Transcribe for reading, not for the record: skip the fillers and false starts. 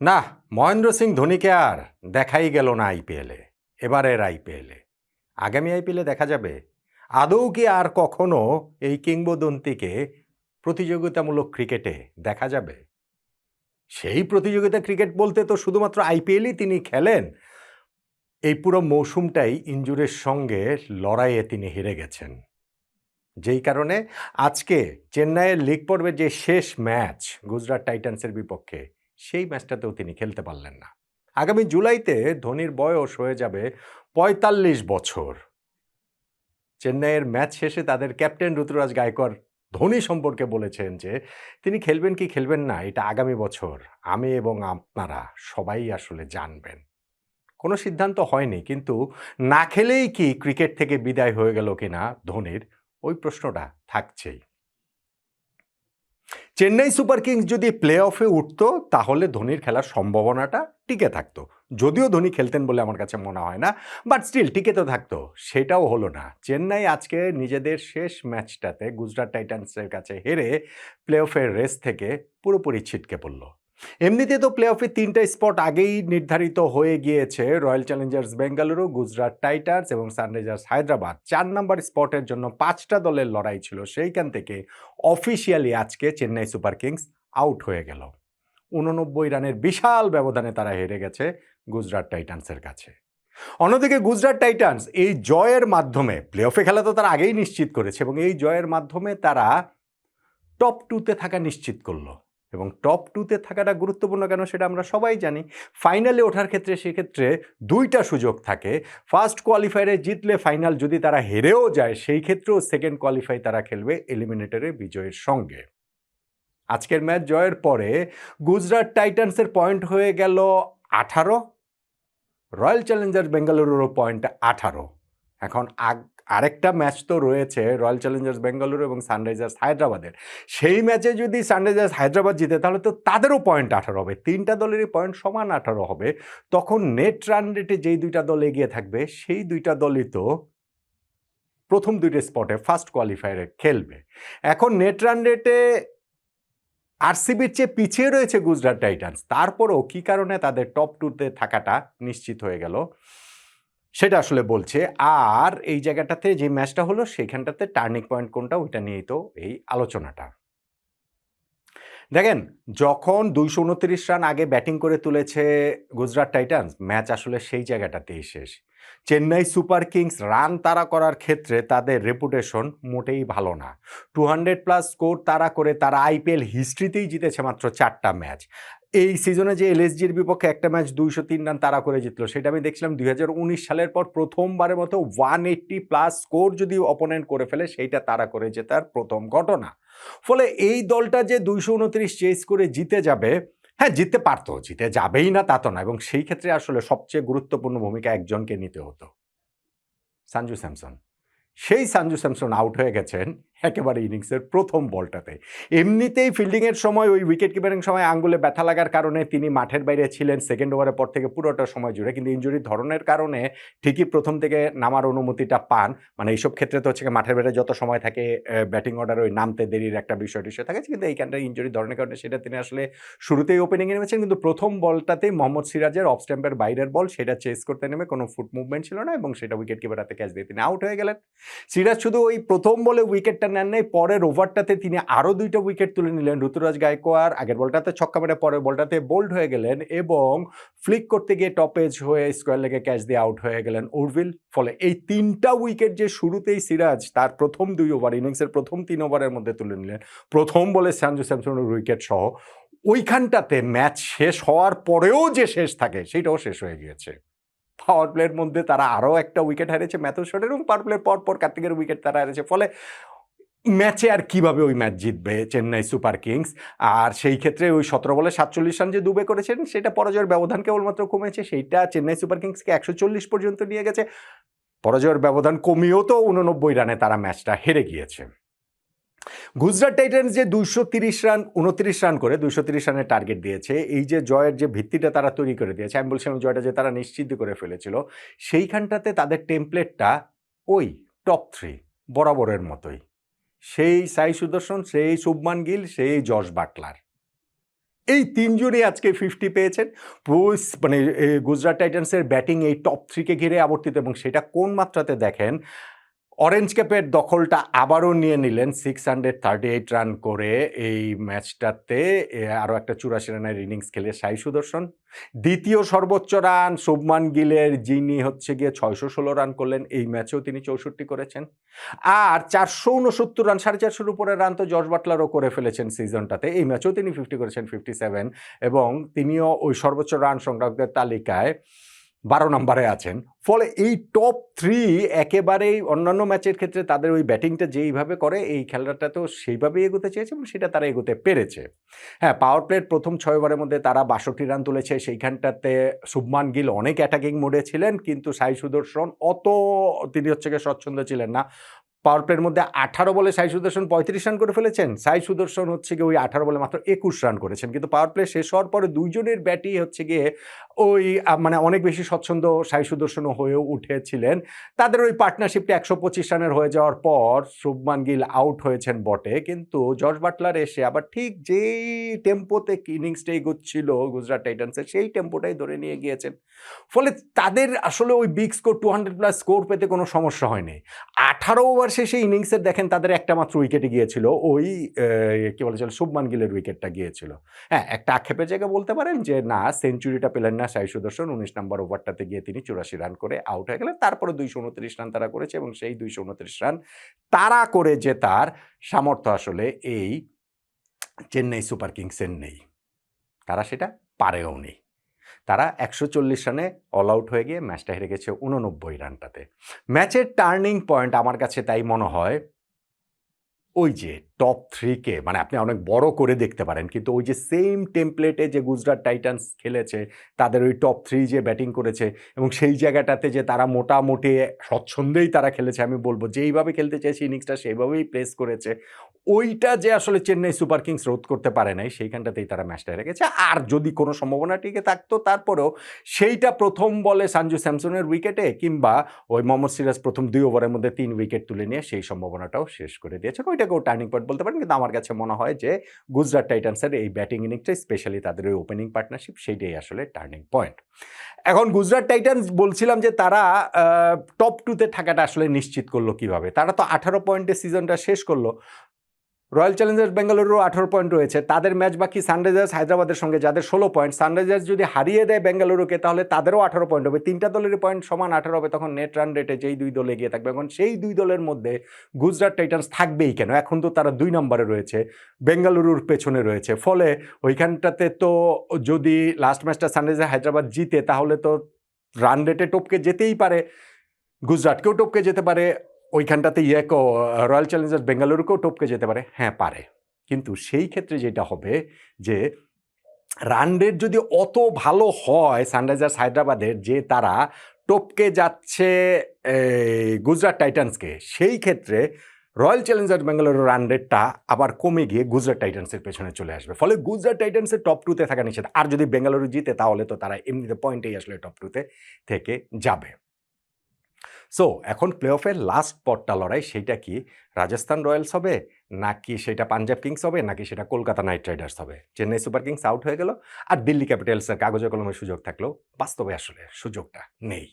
না, মহেন্দ্র সিং ধোনিকে আর দেখাই গেল না আইপিএলে। এবারের আইপিএলে আগামী আইপিএলে দেখা যাবে আদৌ কি আর কখনো এই কিংবদন্তিকে প্রতিযোগিতামূলক ক্রিকেটে দেখা যাবে। সেই প্রতিযোগিতা ক্রিকেট বলতে তো শুধুমাত্র আইপিএলই তিনি খেলেন। এই পুরো মৌসুমটাই ইনজুরির সঙ্গে লড়াইয়ে তিনি হেরে গেছেন, যেই কারণে আজকে চেন্নাইয়ের লিগ পর্বের যে শেষ ম্যাচ গুজরাট টাইটান্সের বিপক্ষে, সেই ম্যাচটাতেও তিনি খেলতে পারলেন না। আগামী জুলাইতে ধোনির বয়স হয়ে যাবে ৪৫ বছর। চেন্নাইয়ের ম্যাচ শেষে তাদের ক্যাপ্টেন ঋতুরাজ গায়কোয়াড় ধোনি সম্পর্কে বলেছেন যে তিনি খেলবেন কি খেলবেন না এটা আগামী বছর আমি এবং আপনারা সবাই আসলে জানবেন। কোনো সিদ্ধান্ত হয়নি, কিন্তু না খেলেই কি ক্রিকেট থেকে বিদায় হয়ে গেল কিনা ধোনির, ওই প্রশ্নটা থাকছেই। চেন্নাই সুপার কিংস যদি প্লে অফে উঠতো তাহলে ধোনির খেলার সম্ভাবনাটা টিকে থাকতো, যদিও ধোনি খেলতেন বলে আমার কাছে মনে হয় না, বাট স্টিল টিকে তো থাকতো। সেটাও হলো না। চেন্নাই আজকে নিজেদের শেষ ম্যাচটাতে গুজরাট টাইটান্সের কাছে হেরে প্লে অফের রেস থেকে পুরোপুরি ছিটকে পড়ল। এমনিতে তো প্লে অফে 3টা স্পট আগেই নির্ধারিত হয়ে গিয়েছে। Royal Challengers Bengaluru, Gujarat Titans এবং সানরাইজার্স হায়দ্রাবাদ 4 নম্বর স্পটের জন্য 5টা দলের লড়াই ছিল। সেইখান থেকে অফিসিয়ালি আজকে চেন্নাই সুপার কিংস আউট হয়ে গেল। 89 রানের বিশাল ব্যবধানে তারা হেরে গেছে গুজরাট টাইটান্সের কাছে। অন্যদিকে গুজরাট টাইটান্স এই জয়ের মাধ্যমে প্লে অফে খেলা তো তারা আগেই নিশ্চিত করেছে, এবং এই জয়ের মাধ্যমে তারা টপ 2তে থাকা নিশ্চিত করলো। এবং টপ 2তে থাকাটা গুরুত্বপূর্ণ কেন সেটা আমরা সবাই জানি। ফাইনালে ওঠার ক্ষেত্রে সেক্ষেত্রে 2টা সুযোগ থাকে। ফার্স্ট কোয়ালিফায়ারে জিতলে ফাইনাল, যদি তারা হেরেও যায় সেই ক্ষেত্রেও সেকেন্ড কোয়ালিফাই তারা খেলবে এলিমিনেটরে বিজয়ের সঙ্গে। আজকের ম্যাচ জয়ের পরে গুজরাট টাইটান্সের পয়েন্ট হয়ে গেল 18, রয়্যাল চ্যালেঞ্জার্স বেঙ্গালুরুরও পয়েন্ট 18। এখন আরেকটা ম্যাচ তো রয়েছে রয়্যাল চ্যালেঞ্জার্স বেঙ্গালুরু এবং সানরাইজার্স হায়দ্রাবাদের। সেই ম্যাচে যদি সানরাইজার্স হায়দ্রাবাদ জিতে তাহলে তো তাদেরও পয়েন্ট 18 হবে, 3টা দলেরই পয়েন্ট সমান 18 হবে। তখন নেট রান রেটে যেই 2টা দল এগিয়ে থাকবে সেই 2টা দলই তো প্রথম 2টা স্পটে ফার্স্ট কোয়ালিফায়ারে খেলবে। এখন নেট রান রেটে আরসিবির চেয়ে পিছিয়ে রয়েছে গুজরাট টাইটান্স, তারপরও কি কারণে তাদের টপ 2তে থাকাটা নিশ্চিত হয়ে গেল সেটা আসলে বলছে। আর এই জায়গাটাতে যে ম্যাচটা হলো সেখানটাতে টার্নিং পয়েন্ট কোনটা ওইটা নিয়েই তো এই আলোচনাটা। দেখেন, যখন 229 রান আগে ব্যাটিং করে তুলেছে গুজরাট টাইটান্স, ম্যাচ আসলে সেই জায়গাটাতেই শেষ। চেন্নাই সুপার কিংস রান তাড়া করার ক্ষেত্রে তাদের রেপুটেশন মোটেই ভালো না। 200+ স্কোর তাড়া করে তারা আইপিএল হিস্ট্রিতেই জিতেছে মাত্র 4টা ম্যাচ। এই সিজনে যে এলএসজির বিপক্ষে একটা ম্যাচ 203 রান তাড়া করে জিতলো, সেটা আমি দেখছিলাম 2019 সালের পর প্রথমবারের মতো 180+ স্কোর যদি অপোনেন্ট করে ফেলে সেইটা তাড়া করে জেতার প্রথম ঘটনা। ফলে এই দলটা যে 229 চেস করে জিতে যাবে, হ্যাঁ জিততে পারতো, জিতে যাবেই না তা তো না, এবং সেই ক্ষেত্রে আসলে সবচেয়ে গুরুত্বপূর্ণ ভূমিকা একজনকে নিতে হতো, সঞ্জু স্যামসন। সেই সঞ্জু স্যামসন আউট হয়ে গেছেন একেবারে ইনিংসের প্রথম বলটাতে। এমনিতেই ফিল্ডিংয়ের সময় ওই উইকেট কিপারিং সময় আঙ্গুলে ব্যথা লাগার কারণে তিনি মাঠের বাইরে ছিলেন সেকেন্ড ওভারের পর থেকে পুরোটা সময় জুড়ে, কিন্তু ইনজুরির ধরনের কারণে ঠিকই প্রথম থেকে নামার অনুমতিটা পান। মানে এইসব ক্ষেত্রে তো হচ্ছে মাঠের বাইরে যত সময় থাকে ব্যাটিং অর্ডারে ওই নামতে দেরির একটা বিষয় টিষয় থাকে, কিন্তু এইখানটা ইনজুরির ধরনের কারণে সেটা তিনি আসলে শুরুতেই ওপেনিংয়ে নেমেছেন, কিন্তু প্রথম বলটাতেই মোহাম্মদ সিরাজের অফ স্ট্যাম্পের বাইরের বল, সেটা চেস করতে নেমে কোনো ফুট মুভমেন্ট ছিল না এবং সেটা উইকেট কিপার হাতে ক্যাচ দিয়ে তিনি আউট হয়ে গেলেন। সিরাজ শুধু ওই প্রথম বলে উইকেটটা নেন নাই, পরের ওভারটাতে তিনি আরও 2টা উইকেট তুলে নিলেন। ঋতুরাজ গায়কোয়াড় আগের বলটাতে ছক্কা মেরে পরের বলটাতে বোল্ড হয়ে গেলেন এবং ফ্লিক করতে গিয়ে টপেজ হয়ে স্কোয়ার লেগে ক্যাচ দিয়ে আউট হয়ে গেলেন উর্ভিল। ফলে এই 3টা উইকেট যে শুরুতেই সিরাজ তার প্রথম 2 ওভার ইনিংসের প্রথম 3 ওভারের মধ্যে তুলে নিলেন, প্রথম বলে সঞ্জু স্যামসনের উইকেট সহ, ওইখানটাতে ম্যাচ শেষ হওয়ার পরেও যে শেষ থাকে সেটাও শেষ হয়ে গিয়েছে। পাওয়ার প্লের মধ্যে তারা আরও একটা উইকেট হারিয়েছে ম্যাথিউ শটের, এবং পাওয়ার প্লের পর কার্তিকের উইকেট তারা হারিয়েছে। ফলে ম্যাচে আর কিভাবে ওই ম্যাচ জিতবে চেন্নাই সুপার কিংস। আর সেই ক্ষেত্রে ওই 17 বলে 47 রান যে দুবে করেছেন সেটা পরাজয়ের ব্যবধান কেবলমাত্র কমেছে, সেইটা চেন্নাই সুপার কিংসকে 140 পর্যন্ত নিয়ে গেছে। পরাজয়ের ব্যবধান কমিয়েও তো 89 রানে তারা ম্যাচটা হেরে গিয়েছে। গুজরাট টাইটান্স যে 230 রান করে 230 রানের টার্গেট দিয়েছে, এই যে জয়ের যে ভিত্তিটা তারা তৈরি করে দিয়েছে, আমি বলছিলাম জয়টা যে তারা নিশ্চিত করে ফেলেছিল, সেইখানটাতে তাদের টেমপ্লেটটা ওই টপ 3 বরাবরের মতোই। সেই সাই সুদর্শন, সেই শুভমান গিল, সেই জশ বাটলার। এই ৩ জনই আজকে 50 পেয়েছেন। মানে গুজরাট টাইটান্সের ব্যাটিং এই টপ 3 কে ঘিরে আবর্তিত এবং সেটা কোন মাত্রাতে দেখেন, অরেঞ্জ ক্যাপের দখলটা আবারও নিয়ে নিলেন 638 রান করে এই ম্যাচটাতে আরও একটা 84 রানের ইনিংস খেলে সাই সুদর্শন। দ্বিতীয় সর্বোচ্চ রান শুভমান গিলের, যিনি হচ্ছে গিয়ে 616 রান করলেন, এই ম্যাচেও তিনি 64 করেছেন। আর 469 রান, 450 উপরে রান তো জর্জ বাটলারও করে ফেলেছেন সিজনটাতে, এই ম্যাচেও তিনি 50 করেছেন, 57, এবং তিনিও ওই সর্বোচ্চ রান সংগ্রাহকদের তালিকায় 12 নম্বরে আছেন। ফলে এই টপ 3 একেবারেই অন্যান্য ম্যাচের ক্ষেত্রে তাদের ওই ব্যাটিংটা যেইভাবে করে এই খেলাটাতেও সেইভাবেই এগোতে চেয়েছে এবং সেটা তারা এগোতে পেরেছে। হ্যাঁ, পাওয়ার প্লের প্রথম 6 ওভারের মধ্যে তারা 62 রান তুলেছে। সেইখানটাতে শুভমান গিল অনেক অ্যাটাকিং মোডে ছিলেন, কিন্তু সাই সুদর্শন তিনি হচ্ছে গিয়ে স্বচ্ছন্দ ছিলেন না। পাওয়ার প্লের মধ্যে 18 বলে সাই সুদর্শন 35 রান করে ফেলেছেন। সাই সুদর্শন হচ্ছে গিয়ে ওই 18 বলে মাত্র 21 রান করেছেন। কিন্তু পাওয়ার প্লে শেষ হওয়ার পরে দুইজনের ব্যাটই হচ্ছে গিয়ে ওই মানে অনেক বেশি স্বচ্ছন্দ সাই সুদর্শনও হয়েও উঠেছিলেন। তাদের ওই পার্টনারশিপটা 125 রানের হয়ে যাওয়ার পর শুভমান গিল আউট হয়েছেন বটে, কিন্তু জর্জ বাটলার এসে আবার ঠিক যেই টেম্পোতে ইনিংসটা এগোচ্ছিল গুজরাট টাইটান্সের, সেই টেম্পোটাই ধরে নিয়ে গিয়েছেন। ফলে তাদের আসলে ওই বিগ স্কোর 200+ স্কোর পেতে কোনো সমস্যা হয়নি। 18 ওভার শেষে ইনিংসের দেখেন তাদের একটা মাত্র উইকেটে গিয়েছিল, ওই কি বলে চলে শুভমান গিলের উইকেটটা গিয়েছিল। হ্যাঁ, একটা আক্ষেপের জায়গা বলতে পারেন যে না, সেঞ্চুরিটা পেলেন না সাই সুদর্শন। 19 নম্বর ওভারটাতে গিয়ে তিনি 84 রান করে আউট হয়ে গেলেন। তারপরে 229 রান তারা করেছে এবং সেই 229 রান তারা করে জেতার সামর্থ্য আসলে এই চেন্নাই সুপার কিংসের নেই। তারা সেটা পারেও নি। তারা 140 রানে অল আউট হয়ে গিয়ে ম্যাচটা হেরে গেছে 89 রানটাতে। ম্যাচের টার্নিং পয়েন্ট আমার কাছে তাই মনে হয় ওই যে টপ 3 কে মানে আপনি অনেক বড় করে দেখতে পারেন, কিন্তু ওই যে সেম টেমপ্লেটে যে গুজরাট টাইটান্স খেলেছে, তাদের ওই টপ 3 যে ব্যাটিং করেছে এবং সেই জায়গাটাতে যে তারা মোটামুটি স্বচ্ছন্দেই তারা খেলেছে, আমি বলব যেইভাবে খেলতে চেয়েছে ইনিংসটা সেইভাবেই প্লেস করেছে, ওইটা যে আসলে চেন্নাই সুপার কিংস রোধ করতে পারে নাই, সেইখানটাতেই তারা ম্যাচটা হেরে গেছে। আর যদি কোনো সম্ভাবনা টিকে থাকতো তারপরেও সেইটা প্রথম বলে সঞ্জু স্যামসনের উইকেটে কিংবা ওই মোহাম্মদ সিরাজ প্রথম 2 ওভারের মধ্যে 3 উইকেট তুলে নিয়ে সেই সম্ভাবনাটাও শেষ করে দিয়েছে। ওইটাকেও টার্নিং পয়েন্ট বলতে পারেন, কিন্তু আমার কাছে মনে হয় যে গুজরাট টাইটান্সের এই ব্যাটিং ইনিংসটা, স্পেশালি তাদের ওই ওপেনিং পার্টনারশিপ, সেইটাই আসলে টার্নিং পয়েন্ট। এখন গুজরাট টাইটান্স বলছিলাম যে তারা টপ 2-তে থাকাটা আসলে নিশ্চিত করলো কিভাবে? তারা তো 18 পয়েন্টে সিজনটা শেষ করলো। রয়্যাল চ্যালেঞ্জার্স বেঙ্গালুরু 18 পয়েন্ট রয়েছে, তাদের ম্যাচ বাকি সানরাইজার্স হায়দ্রাবাদের সঙ্গে যাদের 16 পয়েন্ট। সানরাইজার্স যদি হারিয়ে দেয় বেঙ্গালুরুকে তাহলে তাদেরও 18 পয়েন্ট হবে, 3টা দলেরই পয়েন্ট সমান 18 হবে, তখন নেট রান রেটে যেই 2 দল এগিয়ে থাকবে। এখন সেই 2 দলের মধ্যে গুজরাট টাইটান্স থাকবেই কেন? এখন তো তারা 2 নম্বরে রয়েছে, বেঙ্গালুরুর পেছনে রয়েছে। ফলে ওইখানটাতে তো যদি লাস্ট ম্যাচটা সানরাইজার্স হায়দ্রাবাদ জিতে তাহলে তো রান রেটে টপকে যেতেই পারে, গুজরাটকেও টপকে যেতে পারে, ওইখানটাতে রয়্যাল চ্যালেঞ্জার্স বেঙ্গালুরুকেও টপকে যেতে পারে। হ্যাঁ, পারে, কিন্তু সেই ক্ষেত্রে যেটা হবে যে রান রেট যদি অত ভালো হয় সানরাইজার্স হায়দ্রাবাদের যে তারা টপকে যাচ্ছে গুজরাট টাইটান্সকে, সেই ক্ষেত্রে রয়্যাল চ্যালেঞ্জার্স বেঙ্গালুরুর রান রেটটা আবার কমে গিয়ে গুজরাট টাইটান্সের পেছনে চলে আসবে। ফলে গুজরাট টাইটান্সের টপ 2-তে থাকা নিষেধ। আর যদি বেঙ্গালুরু জিতে তাহলে তো তারা এমনিতে পয়েন্টেই আসলে টপ 2-তে থেকে যাবে। সো এখন প্লে অফের লাস্ট পটটা লড়াই, সেইটা কি রাজস্থান রয়্যালস হবে, নাকি সেটা পাঞ্জাব কিংস হবে, নাকি সেটা কলকাতা নাইট রাইডার্স হবে? চেন্নাই সুপার কিংস আউট হয়ে গেল, আর দিল্লি ক্যাপিটালসের কাগজে কলমে সুযোগ থাকলেও বাস্তবে আসলে সুযোগটা নেই।